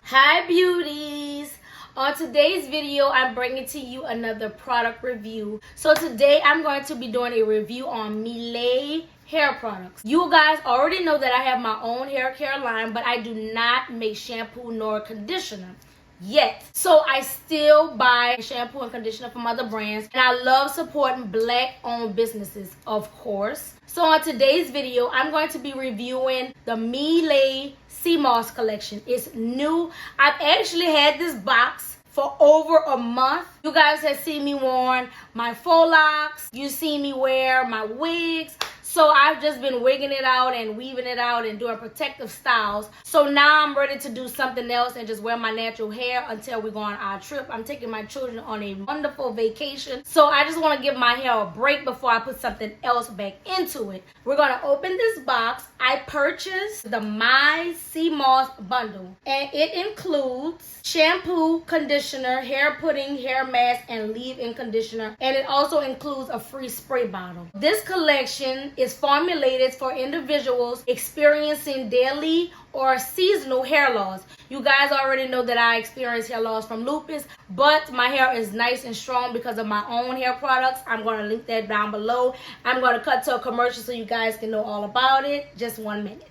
Hi beauties! On today's video, I'm bringing to you another product review. So today I'm going to be doing a review on Mielle hair products. You guys already know that I have my own hair care line, but I do not make shampoo nor conditioner yet. So I still buy shampoo and conditioner from other brands, and I love supporting Black owned businesses, of course. So on today's video, I'm going to be reviewing the Mielle Sea Moss collection. It's new. I've actually had this box for over a month. You guys have seen me wearing my faux locks. You see me wear my wigs. So I've just been wigging it out and weaving it out and doing protective styles. So now I'm ready to do something else and just wear my natural hair until we go on our trip. I'm taking my children on a wonderful vacation. So I just want to give my hair a break before I put something else back into it. We're going to open this box. I purchased the My Sea Moss bundle, and it includes shampoo, conditioner, hair pudding, hair mask, and leave-in conditioner. And it also includes a free spray bottle. This collection is formulated for individuals experiencing daily or seasonal hair loss. You guys already know that I experience hair loss from lupus, but my hair is nice and strong because of my own hair products. I'm going to link that down below. I'm going to cut to a commercial so you guys can know all about it. Just 1 minute.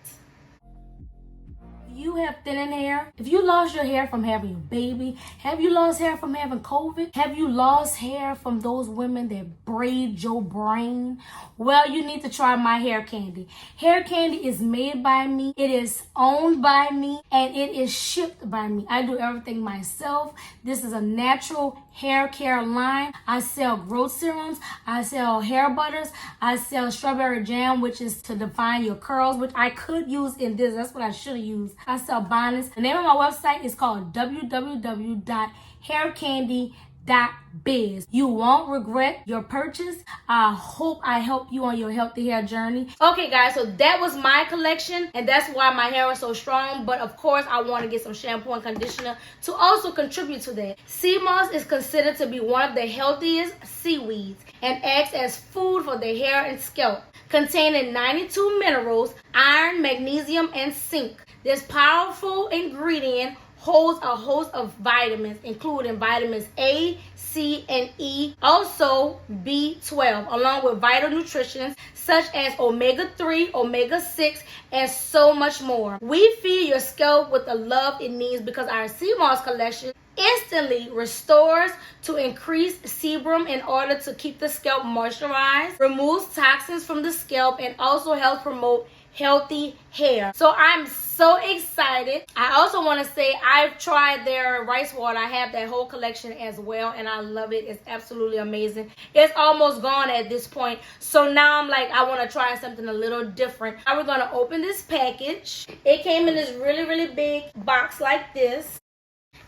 You have thinning hair, if you lost your hair from having your baby, have you lost hair from having COVID? Have you lost hair from those women that braid your brain? Well, you need to try my hair candy. Hair candy is made by me, it is owned by me, and it is shipped by me. I do everything myself. This is a natural hair care line. I sell growth serums, I sell hair butters, I sell strawberry jam, which is to define your curls, which I could use in this. That's what I should have used. I sell bonnets. The name of my website is called www.haircandy.biz. You won't regret your purchase. I hope I help you on your healthy hair journey. Okay guys, so that was my collection, and that's why my hair is so strong. But of course I want to get some shampoo and conditioner to also contribute to that. Sea moss is considered to be one of the healthiest seaweeds and acts as food for the hair and scalp, containing 92 minerals, iron, magnesium, and zinc. This powerful ingredient holds a host of vitamins, including vitamins A, C, and E, also B12, along with vital nutrients such as omega-3, omega-6, and so much more. We feed your scalp with the love it needs because our sea moss collection instantly restores to increase sebum in order to keep the scalp moisturized, removes toxins from the scalp, and also helps promote healthy hair. So I'm so excited. I also want to say I've tried their rice water. I have that whole collection as well, and I love it. It's absolutely amazing. It's almost gone at this point, so now I'm like, I want to try something a little different. Now we're going to open this package. It came in this really big box like this,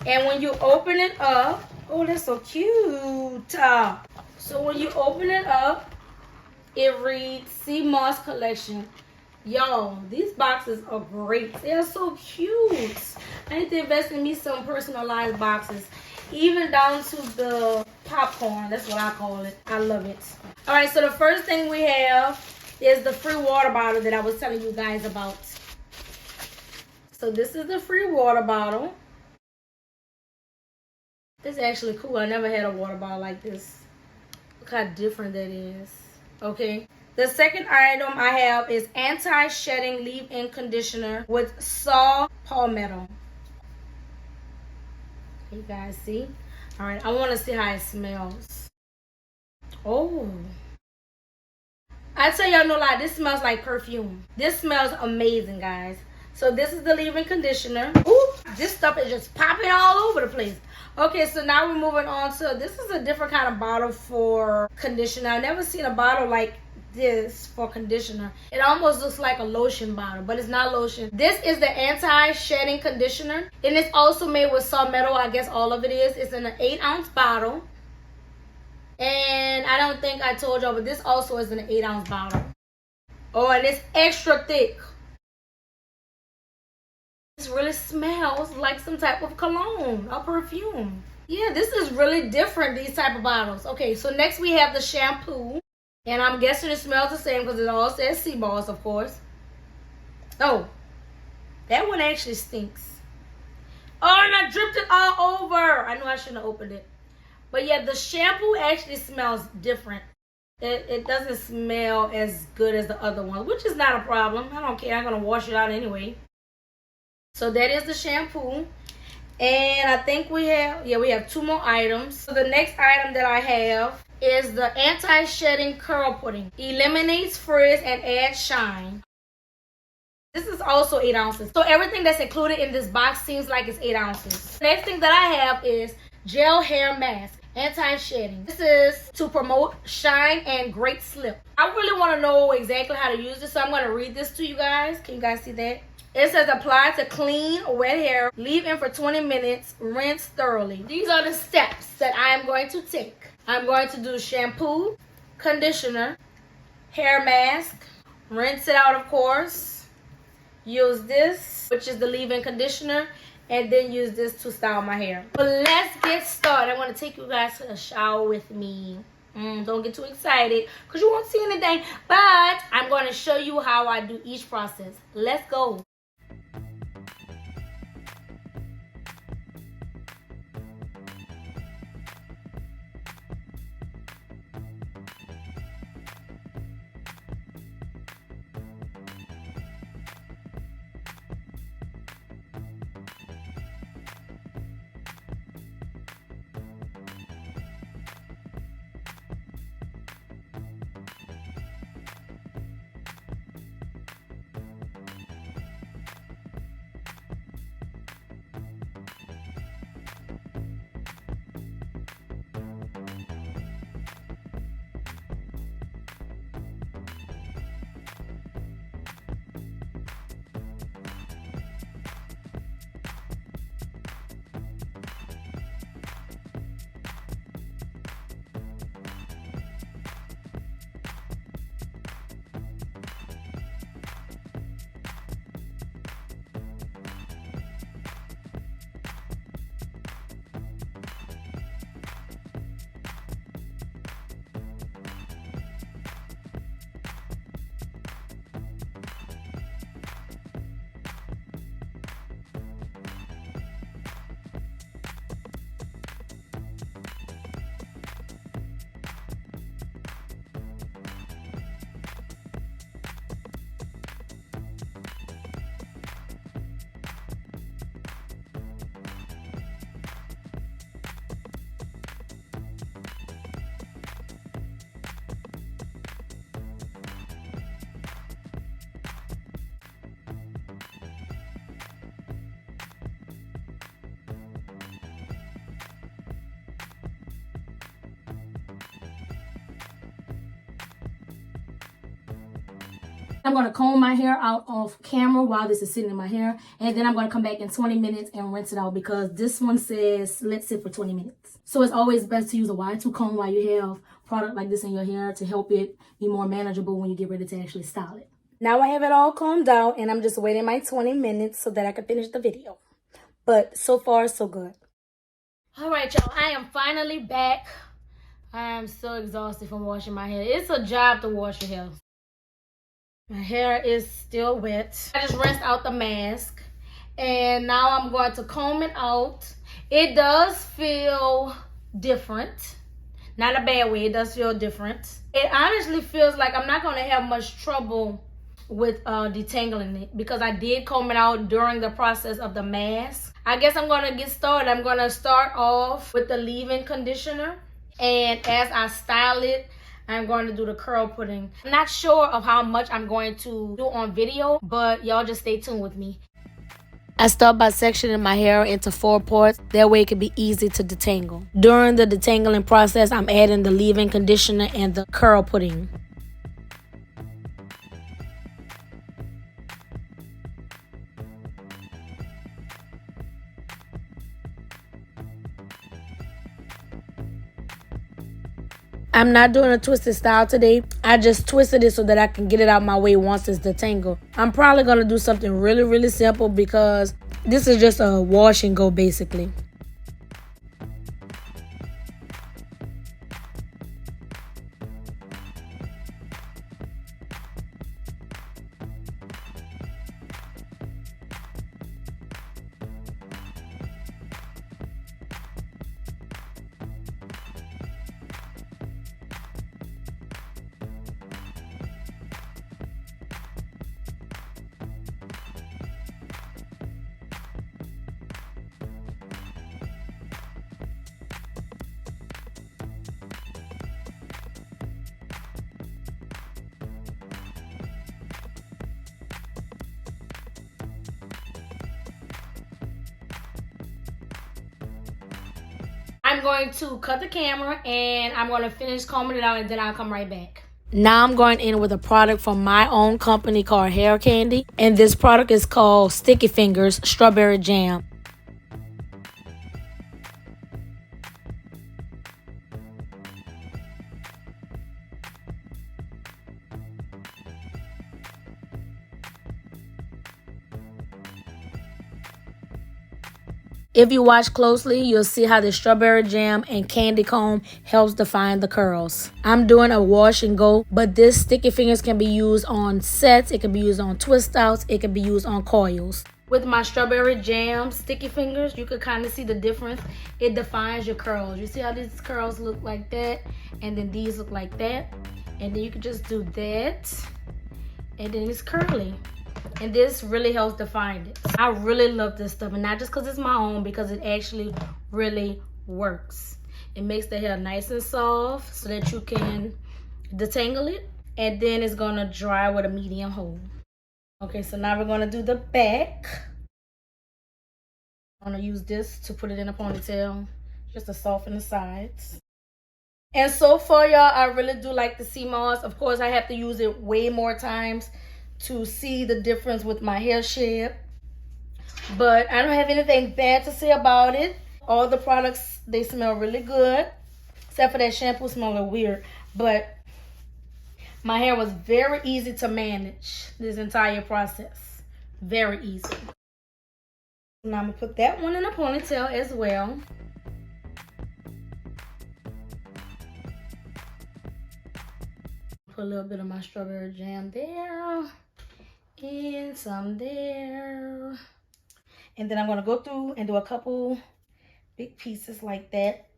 and when you open it up, oh, that's so cute. So when you open it up, it reads Sea Moss Collection. Y'all, these boxes are great. They're so cute. I need to invest in me some personalized boxes, even down to the popcorn. That's what I call it. I love it. All right, so the first thing we have is the free water bottle that I was telling you guys about. So this is the free water bottle. This is actually cool. I never had a water bottle like this. Look how different that is. Okay. The second item I have is anti-shedding leave-in conditioner with saw palmetto. You guys see? All right, I want to see how it smells. Oh. I tell y'all no lie, this smells like perfume. This smells amazing, guys. So this is the leave-in conditioner. Ooh, this stuff is just popping all over the place. Okay, so now we're moving on to, this is a different kind of bottle for conditioner. I've never seen a bottle like this for conditioner. It almost looks like a lotion bottle, but it's not lotion. This is the anti-shedding conditioner, and it's also made with palmetto. I guess all of it is. It's in an 8-ounce bottle, and I don't think I told y'all, but this also is in an 8-ounce bottle. Oh, and it's extra thick. This really smells like some type of cologne or perfume. Yeah, this is really different, these type of bottles. Okay, so next we have the shampoo. And I'm guessing it smells the same because it all says sea moss, of course. Oh, that one actually stinks. Oh, and I dripped it all over. I knew I shouldn't have opened it. But yeah, the shampoo actually smells different. It doesn't smell as good as the other one, which is not a problem. I don't care. I'm going to wash it out anyway. So that is the shampoo. And I think we have 2 more items. So the next item that I have is the anti-shedding curl pudding. Eliminates frizz and adds shine. This is also 8 ounces. So everything that's included in this box seems like it's 8 ounces. Next thing that I have is gel hair mask. Anti-shedding. This is to promote shine and great slip. I really want to know exactly how to use this, so I'm going to read this to you guys. Can you guys see that? It says apply to clean wet hair, leave in for 20 minutes, rinse thoroughly. These are the steps that I am going to take. I'm going to do shampoo, conditioner, hair mask, rinse it out, of course. Use this, which is the leave-in conditioner, and then use this to style my hair. But let's get started. I want to take you guys to a shower with me. Don't get too excited because you won't see anything. But I'm going to show you how I do each process. Let's go. I'm going to comb my hair out off camera while this is sitting in my hair. And then I'm going to come back in 20 minutes and rinse it out because this one says let sit for 20 minutes. So it's always best to use a wide tooth comb while you have product like this in your hair to help it be more manageable when you get ready to actually style it. Now I have it all combed out and I'm just waiting my 20 minutes so that I can finish the video. But so far, so good. All right, y'all. I am finally back. I am so exhausted from washing my hair. It's a job to wash your hair. My hair is still wet. I just rinsed out the mask. And now I'm going to comb it out. It does feel different. Not a bad way. It does feel different. It honestly feels like I'm not going to have much trouble with detangling it because I did comb it out during the process of the mask. I guess I'm going to get started. I'm going to start off with the leave-in conditioner. And as I style it, I'm going to do the curl pudding. I'm not sure of how much I'm going to do on video, but y'all just stay tuned with me. I start by sectioning my hair into 4 parts. That way it can be easy to detangle. During the detangling process, I'm adding the leave-in conditioner and the curl pudding. I'm not doing a twisted style today. I just twisted it so that I can get it out my way once it's detangled. I'm probably going to do something really, really simple because this is just a wash and go basically. I'm going to cut the camera and I'm going to finish combing it out, and then I'll come right back. Now I'm going in with a product from my own company called Hair Candy. And this product is called Sticky Fingers Strawberry Jam. If you watch closely, you'll see how the strawberry jam and candy comb helps define the curls. I'm doing a wash and go, but this sticky fingers can be used on sets, it can be used on twist outs, it can be used on coils. With my strawberry jam sticky fingers, you can kind of see the difference. It defines your curls. You see how these curls look like that, and then these look like that, and then you can just do that, and then it's curly. And this really helps define it. I really love this stuff, and not just because it's my own, because it actually really works. It makes the hair nice and soft so that you can detangle it, and then it's gonna dry with a medium hold. Okay, so now we're gonna do the back. I'm gonna use this to put it in a ponytail, just to soften the sides. And so far, y'all, I really do like the sea moss. Of course, I have to use it way more times to see the difference with my hair shape, but I don't have anything bad to say about it. All the products, they smell really good, except for that shampoo smell a little weird, but my hair was very easy to manage this entire process. Very easy. Now I'm gonna put that one in a ponytail as well. Put a little bit of my strawberry jam there, and some there. And then I'm gonna go through and do a couple big pieces like that.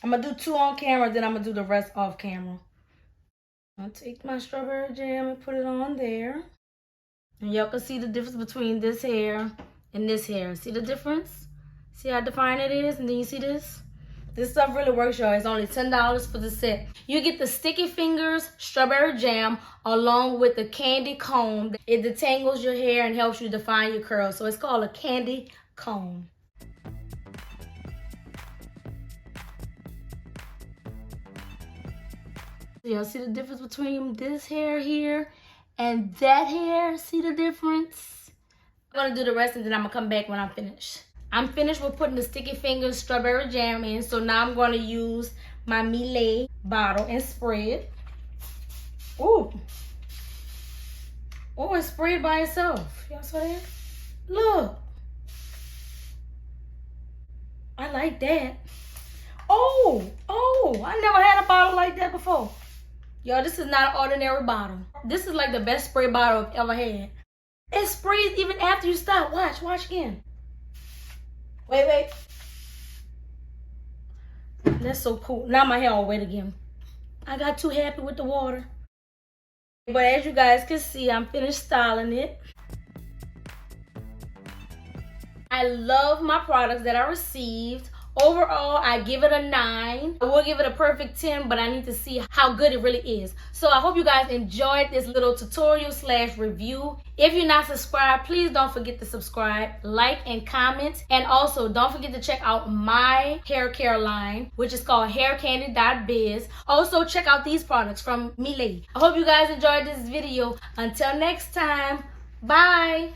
I'm gonna do 2 on camera, then I'm gonna do the rest off camera. I'll take my strawberry jam and put it on there. And y'all can see the difference between this hair and this hair. See the difference? See how defined it is? And then you see this? This stuff really works, y'all. It's only $10 for the set. You get the Sticky Fingers Strawberry Jam along with the candy comb. It detangles your hair and helps you define your curls. So it's called a candy comb. Y'all see the difference between this hair here and that hair? See the difference? I'm gonna do the rest and then I'm gonna come back when I'm finished. I'm finished with putting the Sticky Fingers Strawberry Jam in, so now I'm going to use my Mielle bottle and spray it. Ooh. Oh, it's sprayed by itself. Y'all saw that? Look. I like that. Oh, I never had a bottle like that before. Y'all, this is not an ordinary bottle. This is like the best spray bottle I've ever had. It sprays even after you stop. Watch again. Wait. That's so cool. Now my hair all wet again. I got too happy with the water. But as you guys can see, I'm finished styling it. I love my products that I received. Overall, I give it a 9. I will give it a perfect 10, but I need to see how good it really is. So I hope you guys enjoyed this little tutorial / review. If you're not subscribed, please don't forget to subscribe, like, and comment. And also, don't forget to check out my hair care line, which is called haircandy.biz. Also, check out these products from Mielle. I hope you guys enjoyed this video. Until next time, bye.